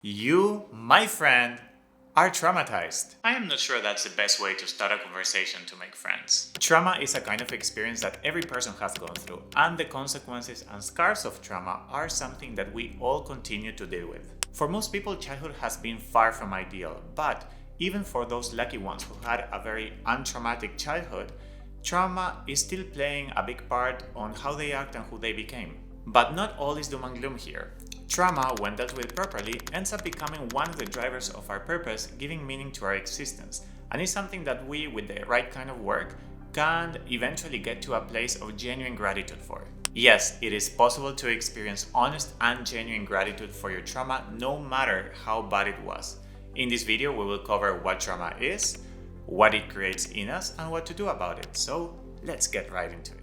You, my friend, are traumatized. I am not sure that's the best way to start a conversation to make friends. Trauma is a kind of experience that every person has gone through, and the consequences and scars of trauma are something that we all continue to deal with. For most people, childhood has been far from ideal, but even for those lucky ones who had a very untraumatic childhood, trauma is still playing a big part on how they act and who they became. But not all is doom and gloom here. Trauma, when dealt with properly, ends up becoming one of the drivers of our purpose, giving meaning to our existence, and is something that we, with the right kind of work, can eventually get to a place of genuine gratitude for. Yes, it is possible to experience honest and genuine gratitude for your trauma, no matter how bad it was. In this video, we will cover what trauma is, what it creates in us, and what to do about it. So let's get right into it.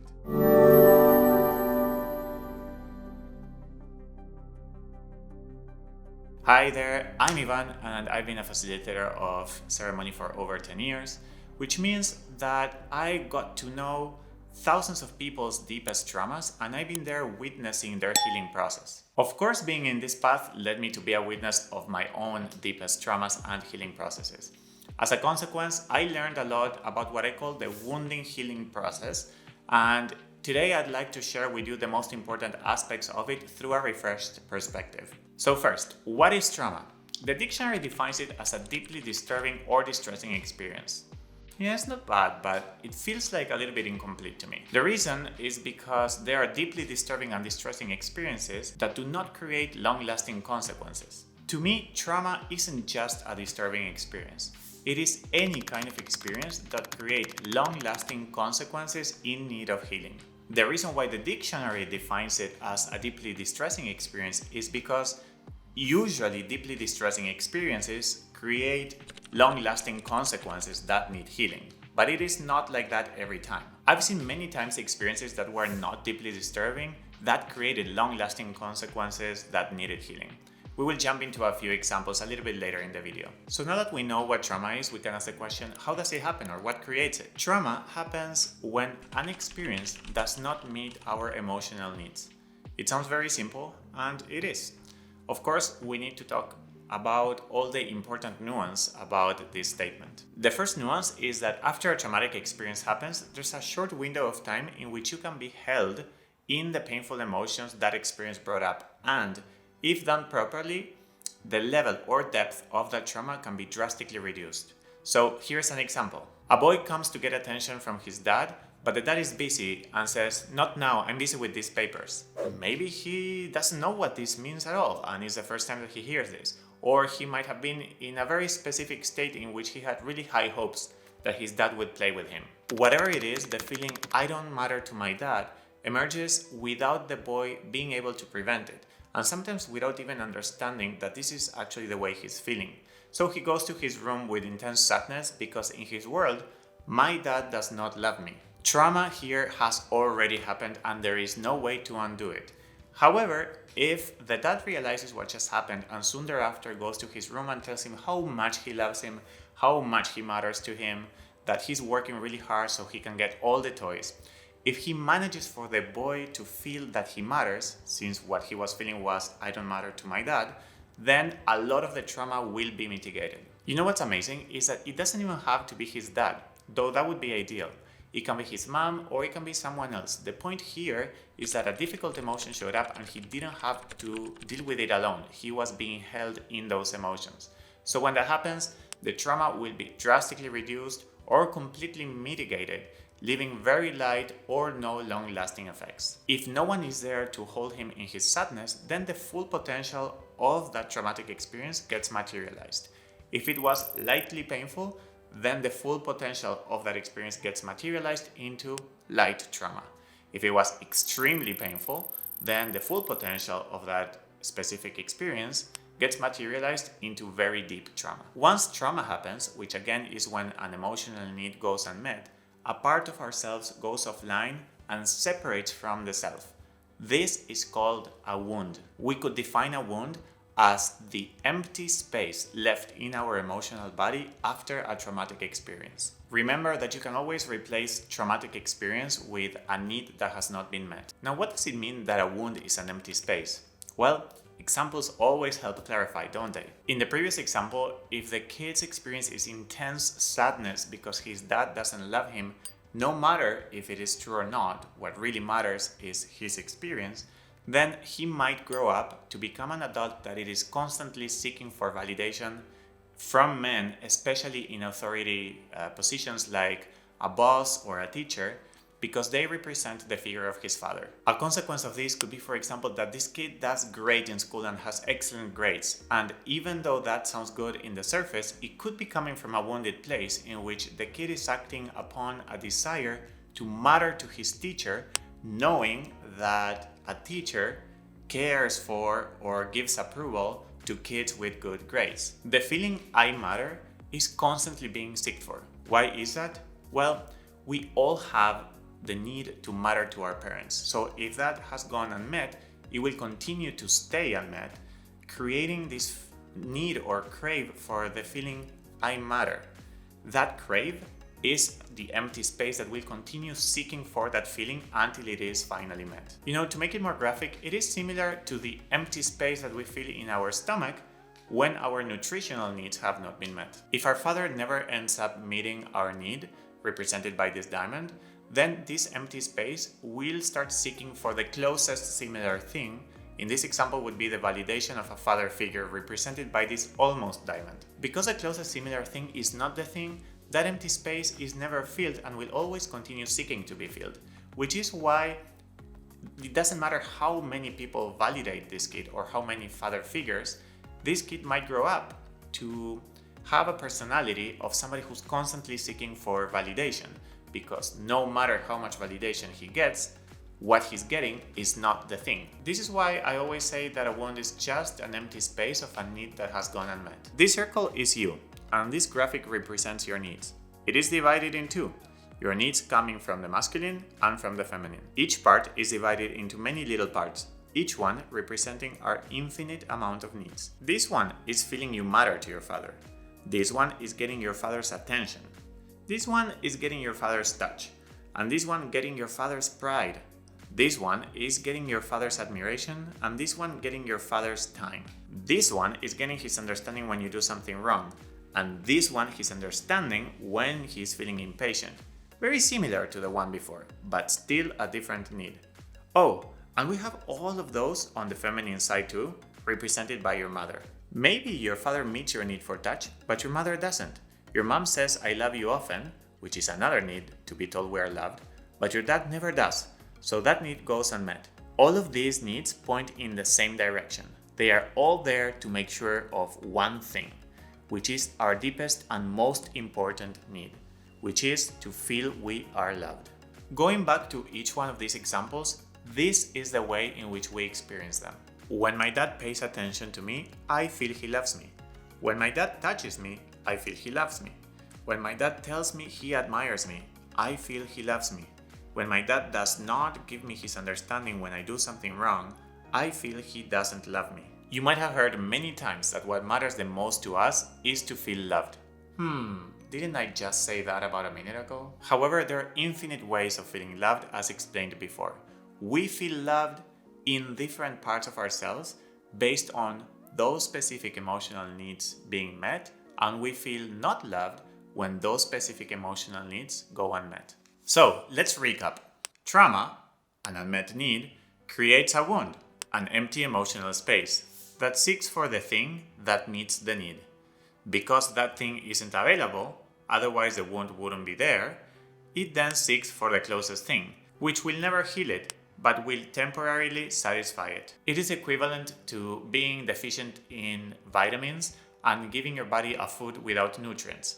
Hi there, I'm Ivan and I've been a facilitator of ceremony for over 10 years, which means that I got to know thousands of people's deepest traumas and I've been there witnessing their healing process. Of course, being in this path led me to be a witness of my own deepest traumas and healing processes. As a consequence, I learned a lot about what I call the wounding healing process, and today I'd like to share with you the most important aspects of it through a refreshed perspective. So first, what is trauma? The dictionary defines it as a deeply disturbing or distressing experience. Yeah, it's not bad, but it feels like a little bit incomplete to me. The reason is because there are deeply disturbing and distressing experiences that do not create long-lasting consequences. To me, trauma isn't just a disturbing experience. It is any kind of experience that creates long-lasting consequences in need of healing. The reason why the dictionary defines it as a deeply distressing experience is because usually deeply distressing experiences create long-lasting consequences that need healing. But it is not like that every time. I've seen many times experiences that were not deeply disturbing that created long-lasting consequences that needed healing. We will jump into a few examples a little bit later in the video. So now that we know what trauma is, we can ask the question, how does it happen or what creates it? Trauma happens when an experience does not meet our emotional needs. It sounds very simple, and it is. Of course, we need to talk about all the important nuance about this statement. The first nuance is that after a traumatic experience happens, there's a short window of time in which you can be held in the painful emotions that experience brought up, and if done properly, the level or depth of that trauma can be drastically reduced. So here's an example. A boy comes to get attention from his dad, but the dad is busy and says, "Not now, I'm busy with these papers." Maybe he doesn't know what this means at all and it's the first time that he hears this. Or he might have been in a very specific state in which he had really high hopes that his dad would play with him. Whatever it is, the feeling "I don't matter to my dad" emerges without the boy being able to prevent it, and sometimes without even understanding that this is actually the way he's feeling. So he goes to his room with intense sadness because in his world, my dad does not love me. Trauma here has already happened and there is no way to undo it. However, if the dad realizes what just happened and soon thereafter goes to his room and tells him how much he loves him, how much he matters to him, that he's working really hard so he can get all the toys, if he manages for the boy to feel that he matters, since what he was feeling was "I don't matter to my dad," then a lot of the trauma will be mitigated. You know what's amazing is that it doesn't even have to be his dad, though that would be ideal. It can be his mom or it can be someone else. The point here is that a difficult emotion showed up and he didn't have to deal with it alone. He was being held in those emotions. So when that happens, the trauma will be drastically reduced or completely mitigated, leaving very light or no long-lasting effects. If no one is there to hold him in his sadness, then the full potential of that traumatic experience gets materialized. If it was lightly painful, then the full potential of that experience gets materialized into light trauma. If it was extremely painful, then the full potential of that specific experience gets materialized into very deep trauma. Once trauma happens, which again is when an emotional need goes unmet, a part of ourselves goes offline and separates from the self. This is called a wound. We could define a wound as the empty space left in our emotional body after a traumatic experience. Remember that you can always replace traumatic experience with a need that has not been met. Now, what does it mean that a wound is an empty space? Well, Examples always help clarify, don't they? In the previous example, if the kid's experience is intense sadness because his dad doesn't love him, no matter if it is true or not, what really matters is his experience, then he might grow up to become an adult that it is constantly seeking for validation from men, especially in authority positions like a boss or a teacher, because they represent the figure of his father. A consequence of this could be, for example, that this kid does great in school and has excellent grades, and even though that sounds good in the surface, it could be coming from a wounded place in which the kid is acting upon a desire to matter to his teacher, knowing that a teacher cares for or gives approval to kids with good grades. The feeling I matter is constantly being sought for. Why is that? Well, we all have the need to matter to our parents. So if that has gone unmet, it will continue to stay unmet, creating this need or crave for the feeling I matter. That crave is the empty space that will continue seeking for that feeling until it is finally met. To make it more graphic, it is similar to the empty space that we feel in our stomach when our nutritional needs have not been met. If our father never ends up meeting our need, represented by this diamond, then this empty space will start seeking for the closest similar thing. In this example would be the validation of a father figure represented by this almost diamond. Because the closest similar thing is not the thing, that empty space is never filled and will always continue seeking to be filled, which is why it doesn't matter how many people validate this kid or how many father figures, this kid might grow up to have a personality of somebody who's constantly seeking for validation, because no matter how much validation he gets, what he's getting is not the thing. This is why I always say that a wound is just an empty space of a need that has gone unmet. This circle is you, and this graphic represents your needs. It is divided in two, your needs coming from the masculine and from the feminine. Each part is divided into many little parts, each one representing our infinite amount of needs. This one is feeling you matter to your father. This one is getting your father's attention. This one is getting your father's touch. And this one getting your father's pride. This one is getting your father's admiration, and this one getting your father's time. This one is getting his understanding when you do something wrong, and this one his understanding when he's feeling impatient. Very similar to the one before, but still a different need. Oh, and we have all of those on the feminine side too, represented by your mother. Maybe your father meets your need for touch, but your mother doesn't. Your mom says, "I love you" often, which is another need to be told we are loved, but your dad never does, so that need goes unmet. All of these needs point in the same direction. They are all there to make sure of one thing, which is our deepest and most important need, which is to feel we are loved. Going back to each one of these examples, this is the way in which we experience them. When my dad pays attention to me, I feel he loves me. When my dad touches me, I feel he loves me. When my dad tells me he admires me, I feel he loves me. When my dad does not give me his understanding when I do something wrong, I feel he doesn't love me. You might have heard many times that what matters the most to us is to feel loved. Didn't I just say that about a minute ago? However, there are infinite ways of feeling loved as explained before. We feel loved in different parts of ourselves based on those specific emotional needs being met, and we feel not loved when those specific emotional needs go unmet. So let's recap. Trauma, an unmet need, creates a wound, an empty emotional space that seeks for the thing that meets the need. Because that thing isn't available, otherwise the wound wouldn't be there, it then seeks for the closest thing, which will never heal it, but will temporarily satisfy it. It is equivalent to being deficient in vitamins and giving your body a food without nutrients,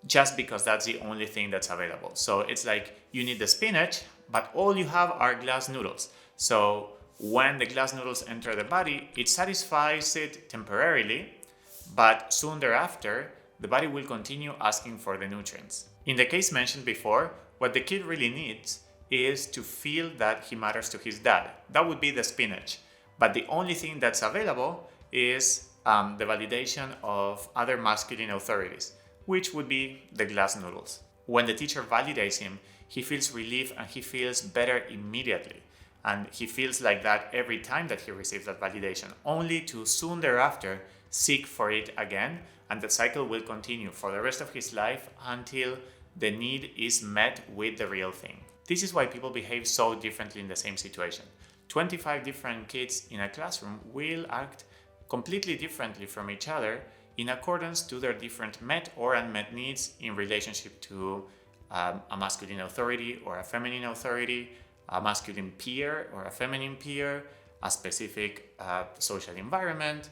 just because that's the only thing that's available. So it's like you need the spinach, but all you have are glass noodles. So when the glass noodles enter the body, it satisfies it temporarily, but soon thereafter, the body will continue asking for the nutrients. In the case mentioned before, what the kid really needs is to feel that he matters to his dad. That would be the spinach. But the only thing that's available is the validation of other masculine authorities, which would be the glass noodles. When the teacher validates him, he feels relief and he feels better immediately. and he feels like that every time that he receives that validation, only to soon thereafter seek for it again, and the cycle will continue for the rest of his life until the need is met with the real thing. This is why people behave so differently in the same situation. 25 different kids in a classroom will act completely differently from each other in accordance to their different met or unmet needs in relationship to a masculine authority or a feminine authority, a masculine peer or a feminine peer, a specific social environment,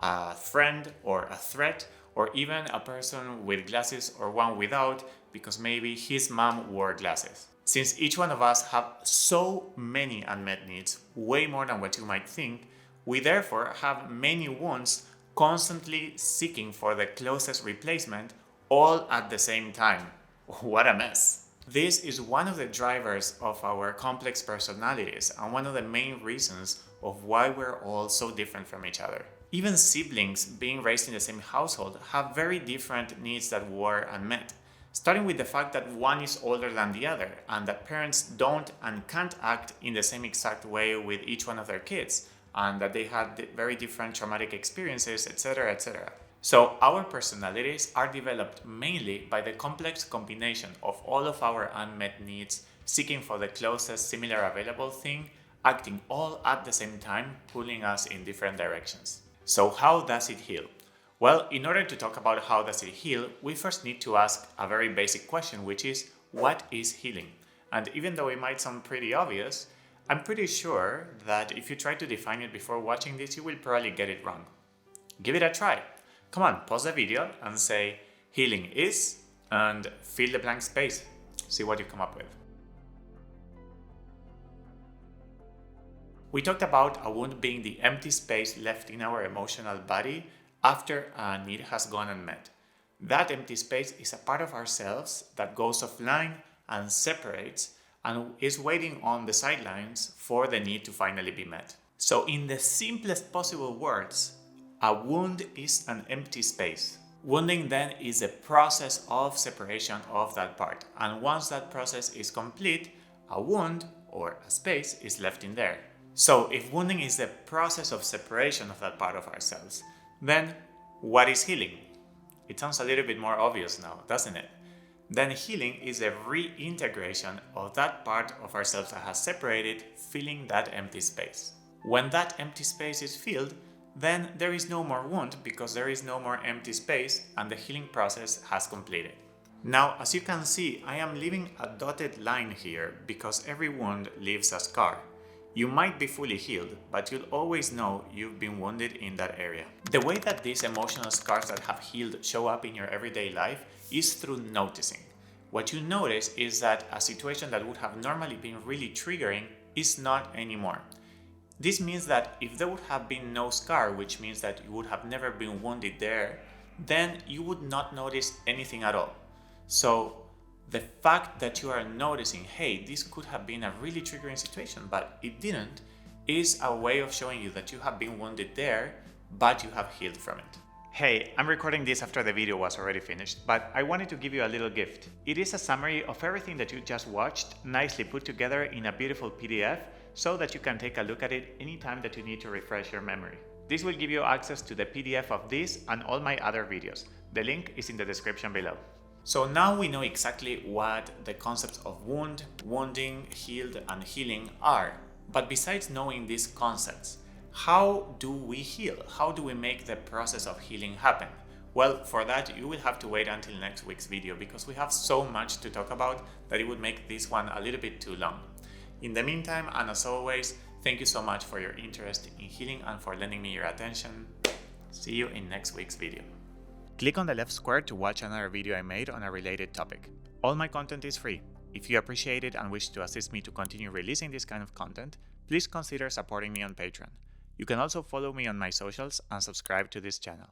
a friend or a threat, or even a person with glasses or one without, because maybe his mom wore glasses. Since each one of us have so many unmet needs, way more than what you might think, we therefore have many wounds constantly seeking for the closest replacement, all at the same time. What a mess. This is one of the drivers of our complex personalities and one of the main reasons of why we're all so different from each other. Even siblings being raised in the same household have very different needs that were unmet. Starting with the fact that one is older than the other and that parents don't and can't act in the same exact way with each one of their kids, and that they had very different traumatic experiences, etc., etc. So our personalities are developed mainly by the complex combination of all of our unmet needs, seeking for the closest similar available thing, acting all at the same time, pulling us in different directions. So how does it heal? Well, in order to talk about how does it heal, we first need to ask a very basic question, which is, what is healing? And even though it might sound pretty obvious, I'm pretty sure that if you try to define it before watching this, you will probably get it wrong. Give it a try. Come on, pause the video and say, healing is, and fill the blank space. See what you come up with. We talked about a wound being the empty space left in our emotional body after a need has gone unmet. That empty space is a part of ourselves that goes offline and separates and is waiting on the sidelines for the need to finally be met. So in the simplest possible words, a wound is an empty space. Wounding then is a process of separation of that part, and once that process is complete, a wound or a space is left in there. So if wounding is the process of separation of that part of ourselves, then what is healing? It sounds a little bit more obvious now, doesn't it? Then healing is a reintegration of that part of ourselves that has separated, filling that empty space. When that empty space is filled, then there is no more wound because there is no more empty space and the healing process has completed. Now, as you can see, I am leaving a dotted line here because every wound leaves a scar. You might be fully healed, but you'll always know you've been wounded in that area. The way that these emotional scars that have healed show up in your everyday life is through noticing. What you notice is that a situation that would have normally been really triggering is not anymore. This means that if there would have been no scar, which means that you would have never been wounded there, then you would not notice anything at all. So the fact that you are noticing, hey, this could have been a really triggering situation, but it didn't, is a way of showing you that you have been wounded there, but you have healed from it. Hey, I'm recording this after the video was already finished, but I wanted to give you a little gift. It is a summary of everything that you just watched, nicely put together in a beautiful PDF, so that you can take a look at it anytime that you need to refresh your memory. This will give you access to the PDF of this and all my other videos. The link is in the description below. So now we know exactly what the concepts of wound, wounding, healed, and healing are. But besides knowing these concepts, how do we heal? How do we make the process of healing happen? Well, for that, you will have to wait until next week's video because we have so much to talk about that it would make this one a little bit too long. In the meantime, and as always, thank you so much for your interest in healing and for lending me your attention. See you in next week's video. Click on the left square to watch another video I made on a related topic. All my content is free. If you appreciate it and wish to assist me to continue releasing this kind of content, please consider supporting me on Patreon. You can also follow me on my socials and subscribe to this channel.